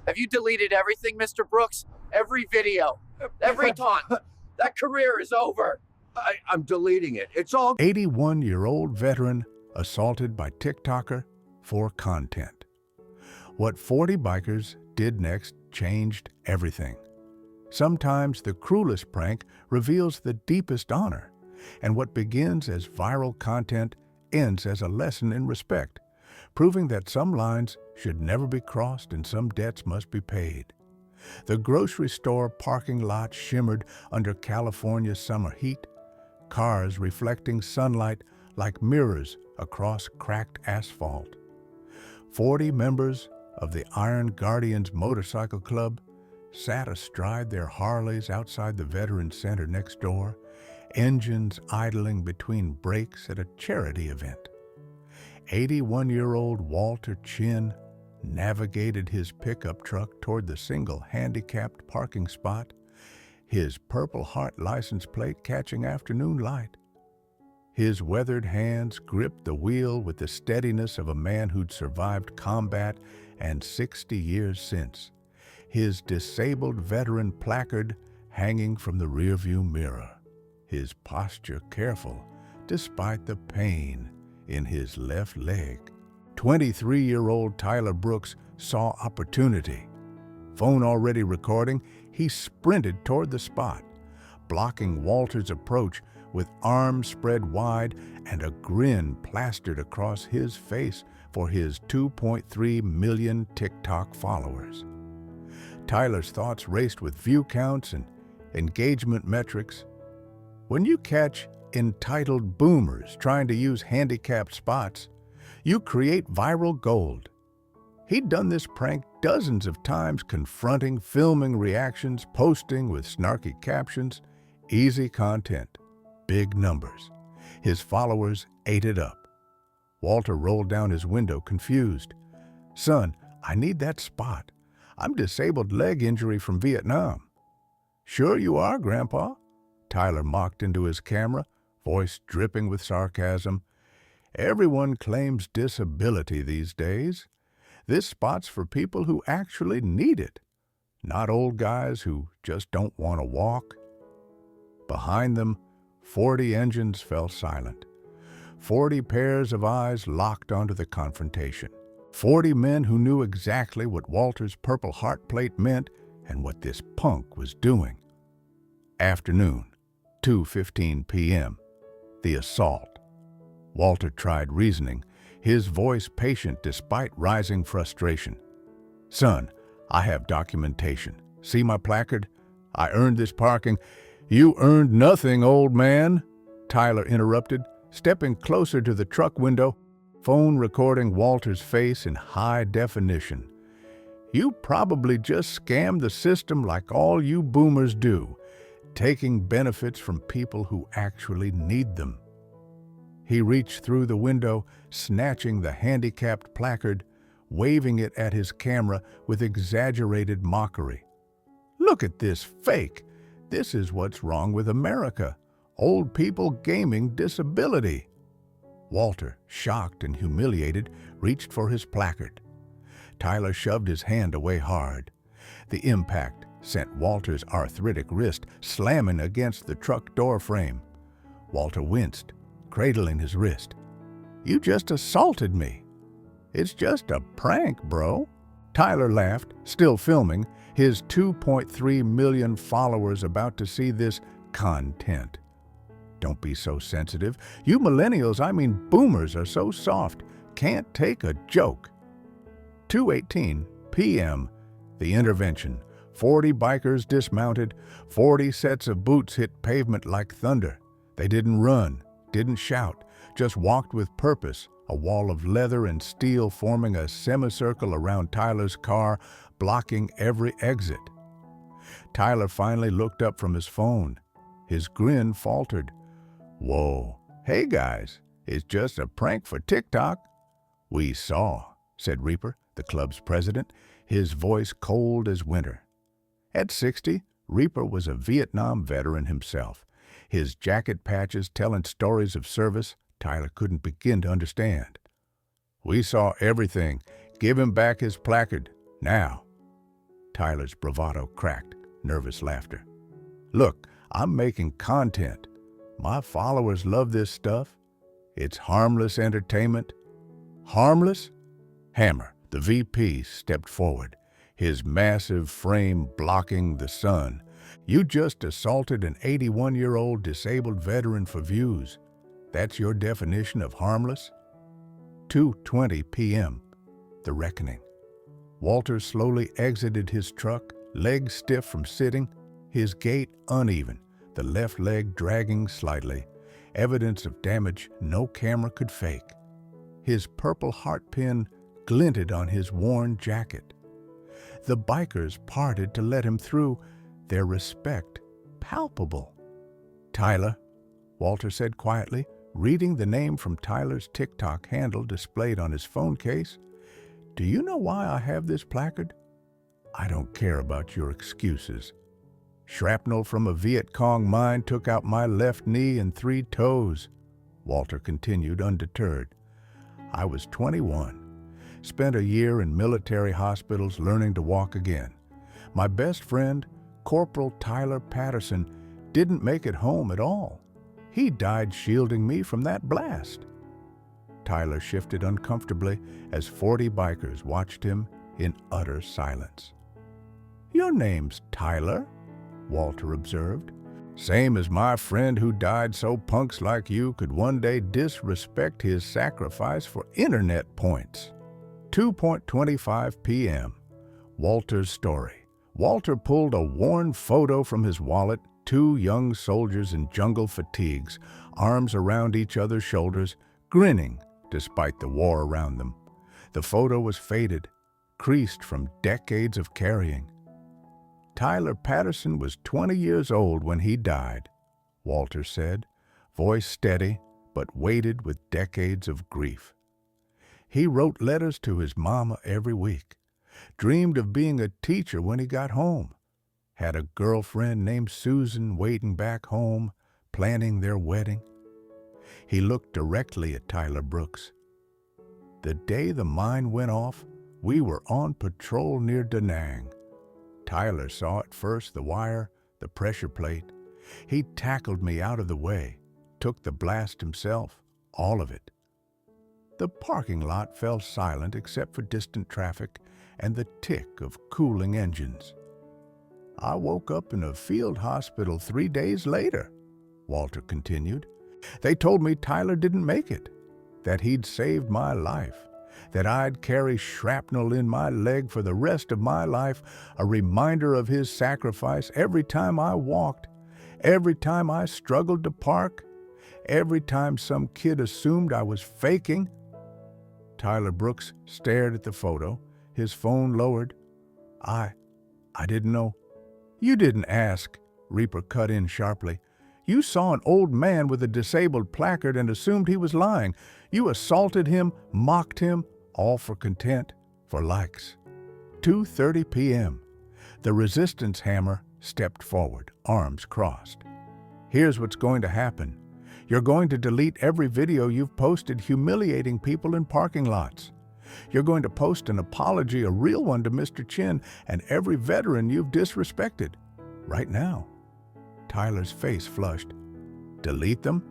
Have you deleted everything, Mr. Brooks? Every video, every taunt. That career is over. I'm deleting it. It's all 81-year-old veteran assaulted by TikToker for content. What 40 bikers did next changed everything. Sometimes the cruelest prank reveals the deepest honor, and what begins as viral content ends as a lesson in respect, proving that some lines should never be crossed and some debts must be paid. The grocery store parking lot shimmered under California's summer heat, cars reflecting sunlight like mirrors across cracked asphalt. 40 members of the Iron Guardians Motorcycle Club sat astride their Harleys outside the Veterans Center next door, engines idling between breaks at a charity event. 81-year-old Walter Chin navigated his pickup truck toward the single handicapped parking spot, his Purple Heart license plate catching afternoon light. His weathered hands gripped the wheel with the steadiness of a man who'd survived combat and 60 years since, his disabled veteran placard hanging from the rearview mirror, his posture careful despite the pain in his left leg. 23-year-old Tyler Brooks saw opportunity. Phone already recording, he sprinted toward the spot, blocking Walter's approach with arms spread wide and a grin plastered across his face for his 2.3 million TikTok followers. Tyler's thoughts raced with view counts and engagement metrics. When you catch entitled boomers trying to use handicapped spots, you create viral gold. He'd done this prank dozens of times, confronting, filming reactions, posting with snarky captions, easy content, big numbers. His followers ate it up. Walter rolled down his window, confused. "Son, I need that spot. I'm disabled leg injury from Vietnam." "Sure you are, Grandpa," Tyler mocked into his camera, voice dripping with sarcasm. "Everyone claims disability these days. This spot's for people who actually need it, not old guys who just don't want to walk." Behind them, 40 engines fell silent. 40 pairs of eyes locked onto the confrontation. 40 men who knew exactly what Walter's Purple Heart plate meant and what this punk was doing. Afternoon, 2:15 p.m. The assault. Walter tried reasoning, his voice patient despite rising frustration. "Son, I have documentation. See my placard? I earned this parking." "You earned nothing, old man," Tyler interrupted, stepping closer to the truck window, phone recording Walter's face in high definition. "You probably just scammed the system like all you boomers do, taking benefits from people who actually need them." He reached through the window, snatching the handicapped placard, waving it at his camera with exaggerated mockery. "Look at this fake. This is what's wrong with America. Old people gaming disability." Walter, shocked and humiliated, reached for his placard. Tyler shoved his hand away hard. The impact sent Walter's arthritic wrist slamming against the truck door frame. Walter winced, cradling his wrist. "You just assaulted me." "It's just a prank, bro." Tyler laughed, still filming, his 2.3 million followers about to see this content. "Don't be so sensitive. You millennials, I mean boomers, are so soft. Can't take a joke." 2:18 p.m. The intervention. 40 bikers dismounted. 40 sets of boots hit pavement like thunder. They didn't run, didn't shout, just walked with purpose, a wall of leather and steel forming a semicircle around Tyler's car, blocking every exit. Tyler finally looked up from his phone. His grin faltered. "Whoa, hey guys, it's just a prank for TikTok." "We saw," said Reaper, the club's president, his voice cold as winter. At 60, Reaper was a Vietnam veteran himself, his jacket patches telling stories of service Tyler couldn't begin to understand. "We saw everything. Give him back his placard, now." Tyler's bravado cracked, nervous laughter. Look, I'm making content. My followers love this stuff. It's harmless entertainment. Harmless? Hammer, the VP, stepped forward, his massive frame blocking the sun. You just assaulted an 81-year-old disabled veteran for views. That's your definition of harmless? 2:20 p.m. The reckoning. Walter slowly exited his truck, legs stiff from sitting, his gait uneven, the left leg dragging slightly, evidence of damage no camera could fake. His purple heart pin glinted on his worn jacket. The bikers parted to let him through, their respect palpable. Tyler, Walter said quietly, reading the name from Tyler's TikTok handle displayed on his phone case. Do you know why I have this placard? I don't care about your excuses. Shrapnel from a Viet Cong mine took out my left knee and 3 toes. Walter continued undeterred. I was 21. Spent a year in military hospitals learning to walk again. My best friend, Corporal Tyler Patterson, didn't make it home at all. He died shielding me from that blast. Tyler shifted uncomfortably as 40 bikers watched him in utter silence. Your name's Tyler, Walter observed. Same as my friend who died so punks like you could one day disrespect his sacrifice for internet points. 2:25 p.m. Walter's story. Walter pulled a worn photo from his wallet, 2 young soldiers in jungle fatigues, arms around each other's shoulders, grinning despite the war around them. The photo was faded, creased from decades of carrying. Tyler Patterson was 20 years old when he died, Walter said, voice steady but weighted with decades of grief. He wrote letters to his mama every week, dreamed of being a teacher when he got home, had a girlfriend named Susan waiting back home, planning their wedding. He looked directly at Tyler Brooks. The day the mine went off, we were on patrol near Da Nang. Tyler saw at first the wire, the pressure plate. He tackled me out of the way, took the blast himself, all of it. The parking lot fell silent except for distant traffic and the tick of cooling engines. I woke up in a field hospital 3 days later, Walter continued. They told me Tyler didn't make it, that he'd saved my life, that I'd carry shrapnel in my leg for the rest of my life, a reminder of his sacrifice every time I walked, every time I struggled to park, every time some kid assumed I was faking. Tyler Brooks stared at the photo, his phone lowered. I didn't know. You didn't ask, Reaper cut in sharply. You saw an old man with a disabled placard and assumed he was lying. You assaulted him, mocked him, all for content, for likes. 2:30 p.m. The resistance hammer stepped forward, arms crossed. Here's what's going to happen. You're going to delete every video you've posted humiliating people in parking lots. You're going to post an apology, a real one, to Mr. Chin and every veteran you've disrespected. Right now. Tyler's face flushed. Delete them?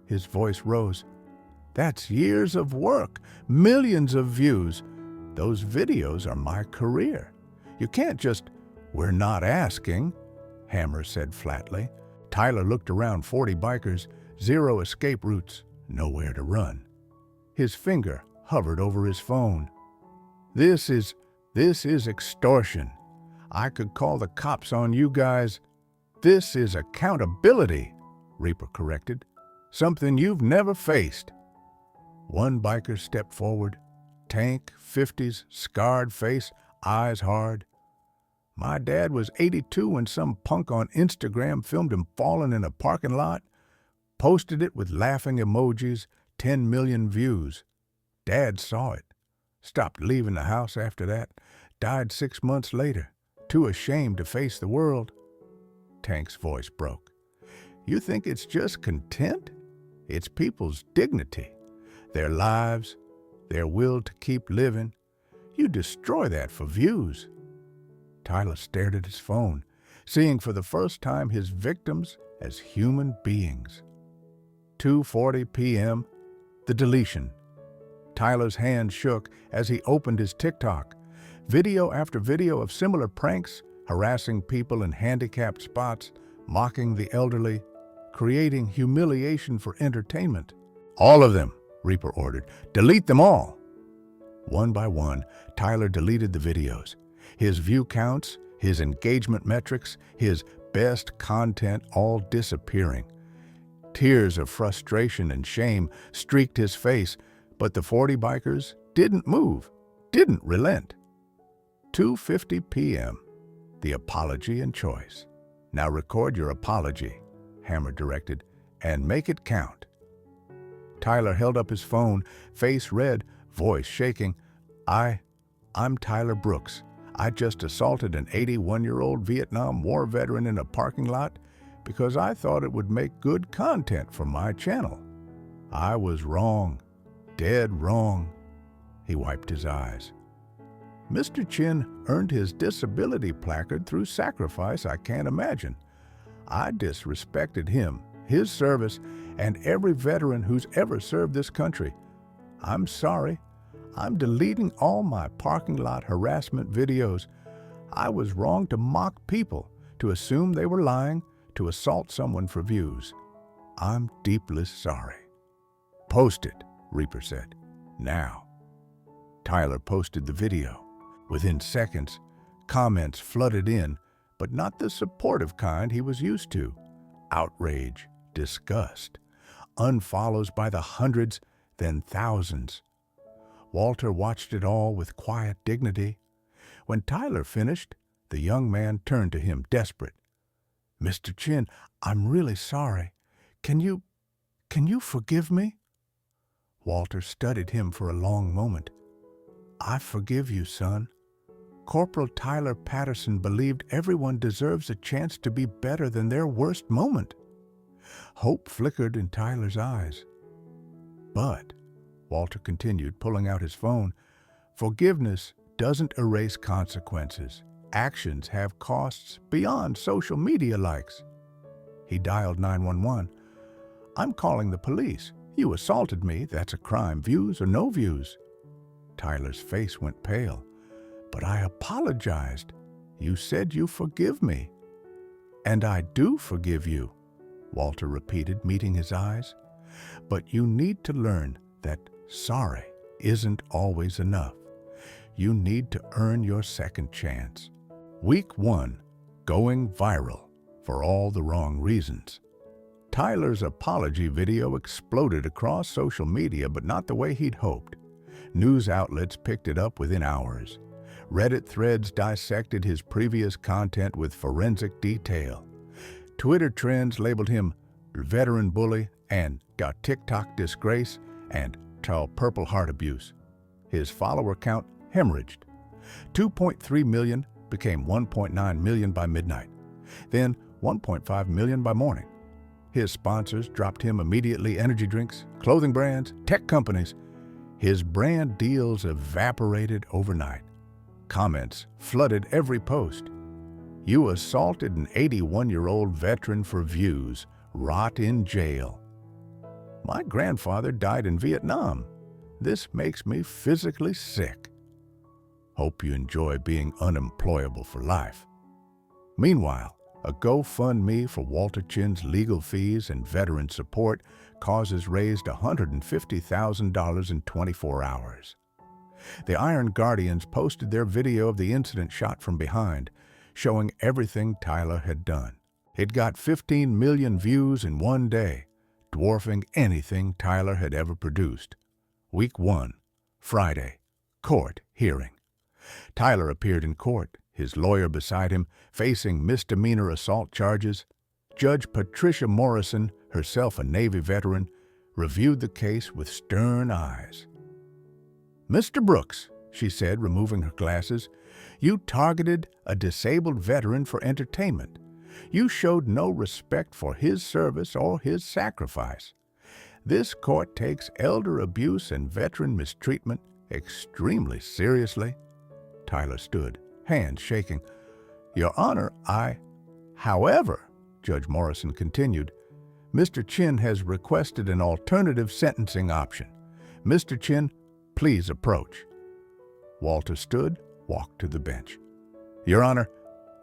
His voice rose. That's years of work, millions of views. Those videos are my career. You can't just, we're not asking, Hammer said flatly. Tyler looked around 40 bikers, 0 escape routes, nowhere to run. His finger hovered over his phone. This is extortion. I could call the cops on you guys. This is accountability, Reaper corrected. Something you've never faced. One biker stepped forward, tank, 50s, scarred face, eyes hard. My dad was 82 when some punk on Instagram filmed him falling in a parking lot, posted it with laughing emojis, 10 million views. Dad saw it, stopped leaving the house after that, died 6 months later, too ashamed to face the world. Tank's voice broke. You think it's just content? It's people's dignity, their lives, their will to keep living. You destroy that for views. Tyler stared at his phone, seeing for the first time his victims as human beings. 2:40 p.m., the deletion. Tyler's hand shook as he opened his TikTok. Video after video of similar pranks, harassing people in handicapped spots, mocking the elderly, creating humiliation for entertainment. "All of them," Reaper ordered. "Delete them all." One by one, Tyler deleted the videos. His view counts, his engagement metrics, his best content all disappearing. Tears of frustration and shame streaked his face, but the 40 bikers didn't move, didn't relent. 2:50 p.m., the apology and choice. "Now record your apology," Hammer directed, "and make it count." Tyler held up his phone, face red, voice shaking. I'm Tyler Brooks. I just assaulted an 81-year-old Vietnam War veteran in a parking lot because I thought it would make good content for my channel. I was wrong, dead wrong." He wiped his eyes. Mr. Chin earned his disability placard through sacrifice I can't imagine. I disrespected him, his service, and every veteran who's ever served this country. I'm sorry. I'm deleting all my parking lot harassment videos. I was wrong to mock people, to assume they were lying, to assault someone for views. I'm deeply sorry. "Post it," Reaper said. "Now." Tyler posted the video. Within seconds, comments flooded in, but not the supportive kind he was used to. Outrage, disgust, unfollows by the hundreds, then thousands. Walter watched it all with quiet dignity. When Tyler finished, the young man turned to him, desperate. "Mr. Chin, I'm really sorry. Can you forgive me?" Walter studied him for a long moment. "I forgive you, son. Corporal Tyler Patterson believed everyone deserves a chance to be better than their worst moment." Hope flickered in Tyler's eyes. "But," Walter continued, pulling out his phone, "forgiveness doesn't erase consequences. Actions have costs beyond social media likes." He dialed 911. "I'm calling the police. You assaulted me. That's a crime. Views or no views." Tyler's face went pale. "But I apologized. You said you forgive me." "And I do forgive you," Walter repeated, meeting his eyes. "But you need to learn that sorry isn't always enough. You need to earn your second chance." Week 1, going viral for all the wrong reasons. Tyler's apology video exploded across social media, but not the way he'd hoped. News outlets picked it up within hours. Reddit threads dissected his previous content with forensic detail. Twitter trends labeled him veteran bully and TikTok disgrace and Purple Heart abuse. His follower count hemorrhaged. 2.3 million became 1.9 million by midnight, then 1.5 million by morning. His sponsors dropped him immediately: energy drinks, clothing brands, tech companies. His brand deals evaporated overnight. Comments flooded every post. "You assaulted an 81-year-old veteran for views. Rot in jail." "My grandfather died in Vietnam. This makes me physically sick." "Hope you enjoy being unemployable for life." Meanwhile, a GoFundMe for Walter Chin's legal fees and veteran support causes raised $150,000 in 24 hours. The Iron Guardians posted their video of the incident shot from behind, showing everything Tyler had done. It got 15 million views in one day, dwarfing anything Tyler had ever produced. Week 1, Friday, court hearing. Tyler appeared in court, his lawyer beside him, facing misdemeanor assault charges. Judge Patricia Morrison, herself a Navy veteran, reviewed the case with stern eyes. "Mr. Brooks," she said, removing her glasses, "you targeted a disabled veteran for entertainment. You showed no respect for his service or his sacrifice. This court takes elder abuse and veteran mistreatment extremely seriously." Tyler stood, hands shaking. Your Honor, However, Judge Morrison continued, Mr. Chin has requested an alternative sentencing option. Mr. Chin, please approach. Walter stood, walked to the bench. Your Honor,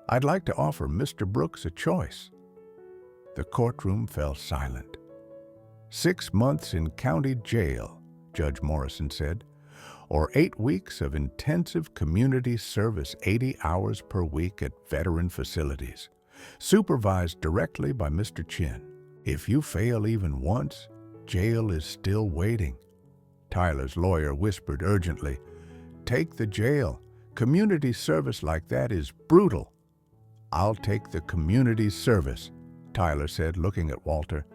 I'd like to offer Mr. Brooks a choice. The courtroom fell silent. 6 months in county jail, Judge Morrison said, or 8 weeks of intensive community service 80 hours per week at veteran facilities, supervised directly by Mr. Chin. If you fail even once, jail is still waiting. Tyler's lawyer whispered urgently, Take the jail. Community service like that is brutal. I'll take the community service, Tyler said, looking at Walter,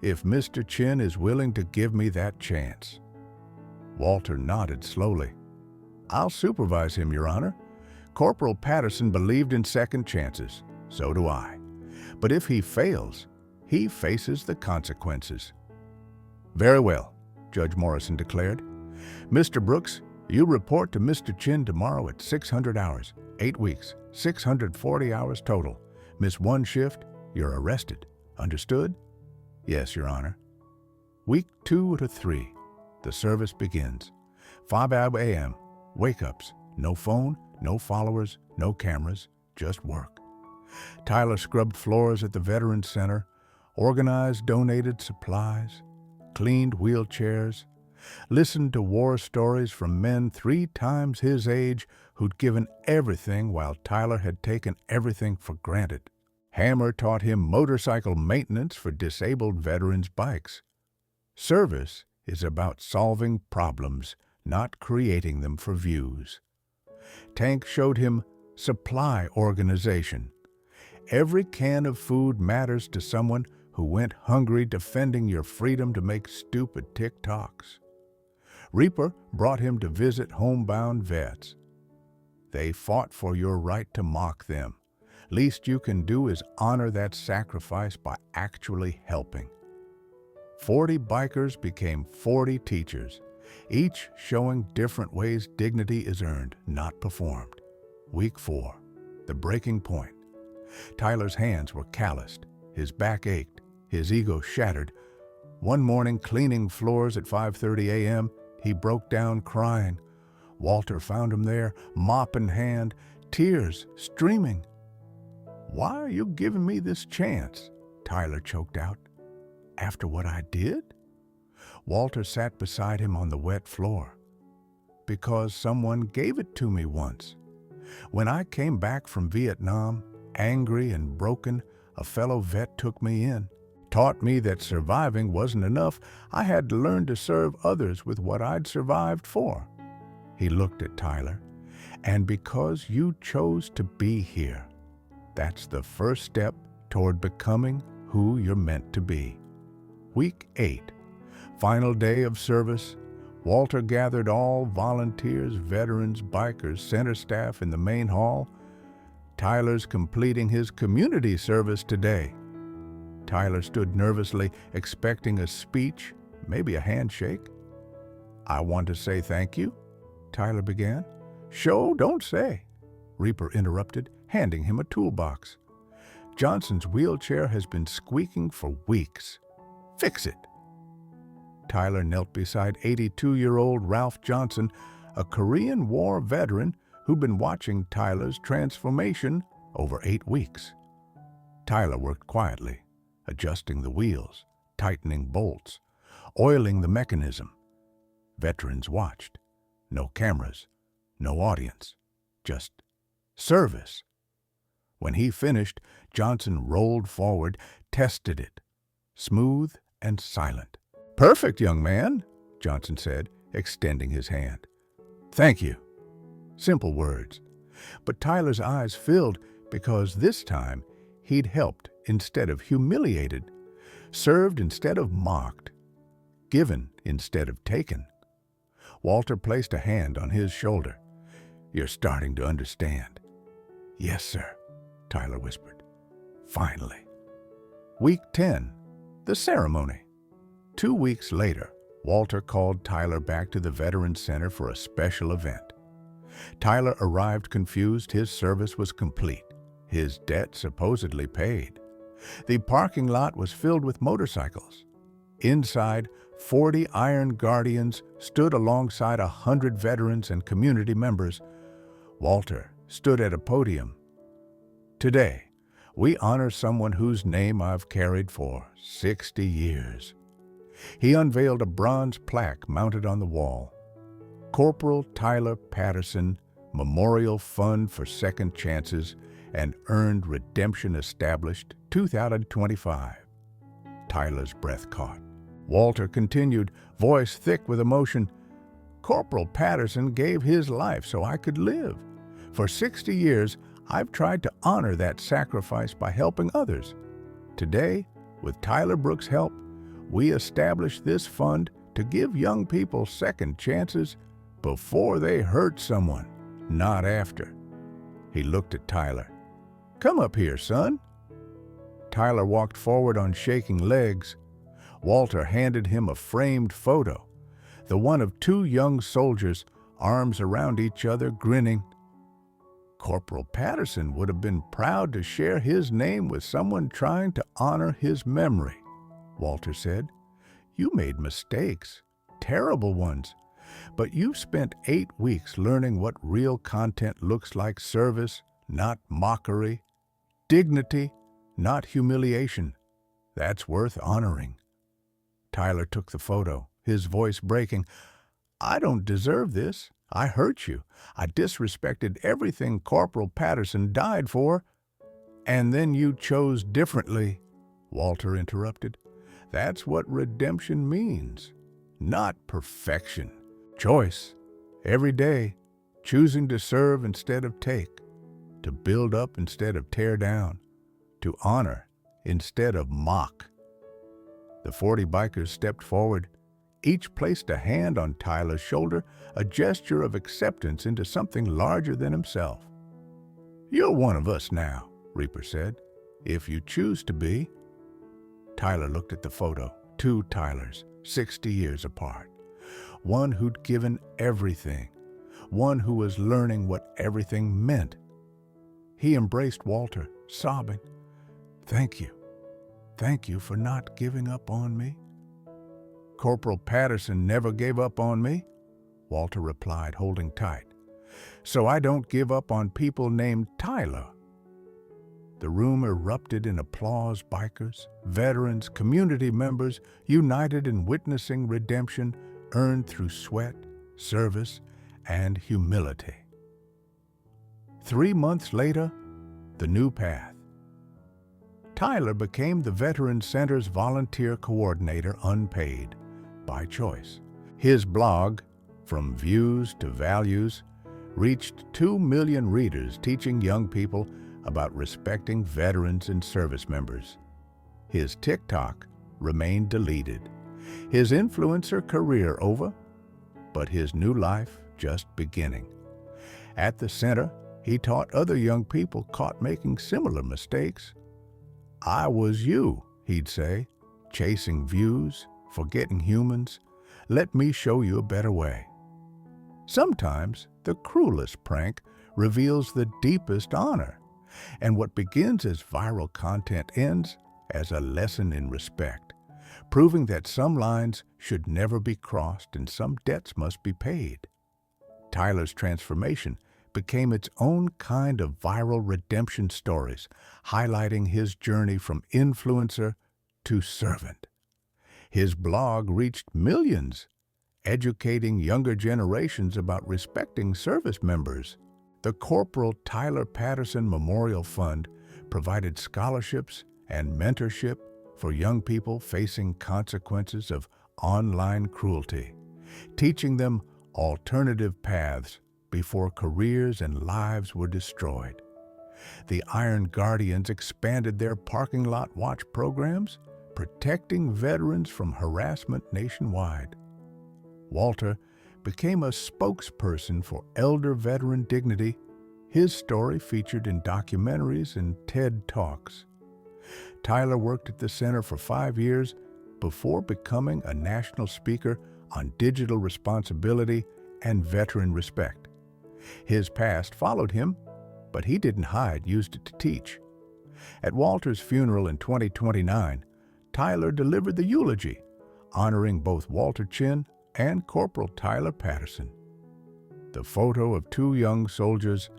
if Mr. Chin is willing to give me that chance. Walter nodded slowly. I'll supervise him, Your Honor. Corporal Patterson believed in second chances. So do I. But if he fails, he faces the consequences. Very well, Judge Morrison declared. Mr. Brooks, you report to Mr. Chin tomorrow at 600 hours, 8 weeks, 640 hours total. Miss one shift, you're arrested. Understood? Yes, Your Honor. Week 2 to 3, the service begins. 5 a.m., wake-ups, no phone, no followers, no cameras, just work. Tyler scrubbed floors at the Veterans Center, organized donated supplies, cleaned wheelchairs, listened to war stories from men 3 times his age who'd given everything while Tyler had taken everything for granted. Hammer taught him motorcycle maintenance for disabled veterans' bikes. Service is about solving problems, not creating them for views. Tank showed him supply organization. Every can of food matters to someone who went hungry defending your freedom to make stupid TikToks. Reaper brought him to visit homebound vets. They fought for your right to mock them. Least you can do is honor that sacrifice by actually helping. 40 bikers became 40 teachers, each showing different ways dignity is earned, not performed. Week 4, the breaking point. Tyler's hands were calloused, his back ached, his ego shattered. One morning, cleaning floors at 5:30 a.m., he broke down crying. Walter found him there, mop in hand, tears streaming. Why are you giving me this chance? Tyler choked out. After what I did? Walter sat beside him on the wet floor. Because someone gave it to me once. When I came back from Vietnam, angry and broken, a fellow vet took me in, taught me that surviving wasn't enough. I had to learn to serve others with what I'd survived for. He looked at Tyler. And because you chose to be here, that's the first step toward becoming who you're meant to be. Week 8, final day of service. Walter gathered all volunteers, veterans, bikers, center staff in the main hall. Tyler's completing his community service today. Tyler stood nervously, expecting a speech, maybe a handshake. I want to say thank you, Tyler began. Show, don't say, Reaper interrupted, handing him a toolbox. Johnson's wheelchair has been squeaking for weeks. Fix it. Tyler knelt beside 82-year-old Ralph Johnson, a Korean War veteran who'd been watching Tyler's transformation over 8 weeks. Tyler worked quietly, adjusting the wheels, tightening bolts, oiling the mechanism. Veterans watched. No cameras, no audience, just service. When he finished, Johnson rolled forward, tested it, smooth and silent. Perfect, young man, Johnson said, extending his hand. Thank you. Simple words. But Tyler's eyes filled because this time he'd helped instead of humiliated, served instead of mocked, given instead of taken. Walter placed a hand on his shoulder. You're starting to understand. Yes, sir, Tyler whispered. Finally. Week 10, the ceremony. 2 weeks later, Walter called Tyler back to the Veterans Center for a special event. Tyler arrived confused. His service was complete. his debt supposedly paid. The parking lot was filled with motorcycles. Inside, 40 Iron Guardians stood alongside 100 veterans and community members. Walter stood at a podium. Today, we honor someone whose name I've carried for 60 years. He unveiled a bronze plaque mounted on the wall. Corporal Tyler Patterson, Memorial Fund for Second Chances and Earned Redemption established 2025. Tyler's breath caught. Walter continued, voice thick with emotion, Corporal Patterson gave his life so I could live. For 60 years, I've tried to honor that sacrifice by helping others. Today, with Tyler Brooks' help, we established this fund to give young people second chances before they hurt someone, not after. He looked at Tyler. Come up here, son. Tyler walked forward on shaking legs. Walter handed him a framed photo, the one of two young soldiers, arms around each other, grinning. Corporal Patterson would have been proud to share his name with someone trying to honor his memory, Walter said. You made mistakes, terrible ones, but you've spent 8 weeks learning what real content looks like: service, not mockery, dignity, not humiliation. That's worth honoring. Tyler took the photo, his voice breaking. I don't deserve this. I hurt you. I disrespected everything Corporal Patterson died for. And then you chose differently, Walter interrupted. That's what redemption means. Not perfection. Choice. Every day, choosing to serve instead of take, to build up instead of tear down, to honor instead of mock. The 40 bikers stepped forward. Each placed a hand on Tyler's shoulder, a gesture of acceptance into something larger than himself. You're one of us now, Reaper said, if you choose to be. Tyler looked at the photo, two Tylers, 60 years apart. One who'd given everything, one who was learning what everything meant. He embraced Walter, sobbing, Thank you. Thank you for not giving up on me. Corporal Patterson never gave up on me, Walter replied, holding tight. So I don't give up on people named Tyler. The room erupted in applause. Bikers, veterans, community members united in witnessing redemption earned through sweat, service, and humility. 3 months later, the new path. Tyler became the Veterans Center's volunteer coordinator, unpaid, by choice. His blog, From Views to Values, reached 2 million readers, teaching young people about respecting veterans and service members. His TikTok remained deleted. His influencer career over, but his new life just beginning. At the center, he taught other young people caught making similar mistakes. I was you, he'd say, chasing views, forgetting humans. Let me show you a better way. Sometimes the cruelest prank reveals the deepest honor, and what begins as viral content ends as a lesson in respect, proving that some lines should never be crossed and some debts must be paid. Tyler's transformation became its own kind of viral redemption stories, highlighting his journey from influencer to servant. His blog reached millions, educating younger generations about respecting service members. The Corporal Tyler Patterson Memorial Fund provided scholarships and mentorship for young people facing consequences of online cruelty, teaching them alternative paths before careers and lives were destroyed. The Iron Guardians expanded their parking lot watch programs, protecting veterans from harassment nationwide. Walter became a spokesperson for elder veteran dignity, his story featured in documentaries and TED Talks. Tyler worked at the center for 5 years before becoming a national speaker on digital responsibility and veteran respect. His past followed him, but he didn't hide, used it to teach. At Walter's funeral in 2029, Tyler delivered the eulogy, honoring both Walter Chin and Corporal Tyler Patterson. The photo of two young soldiers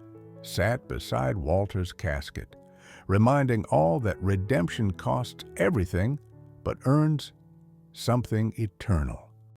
sat beside Walter's casket, reminding all that redemption costs everything but earns something eternal.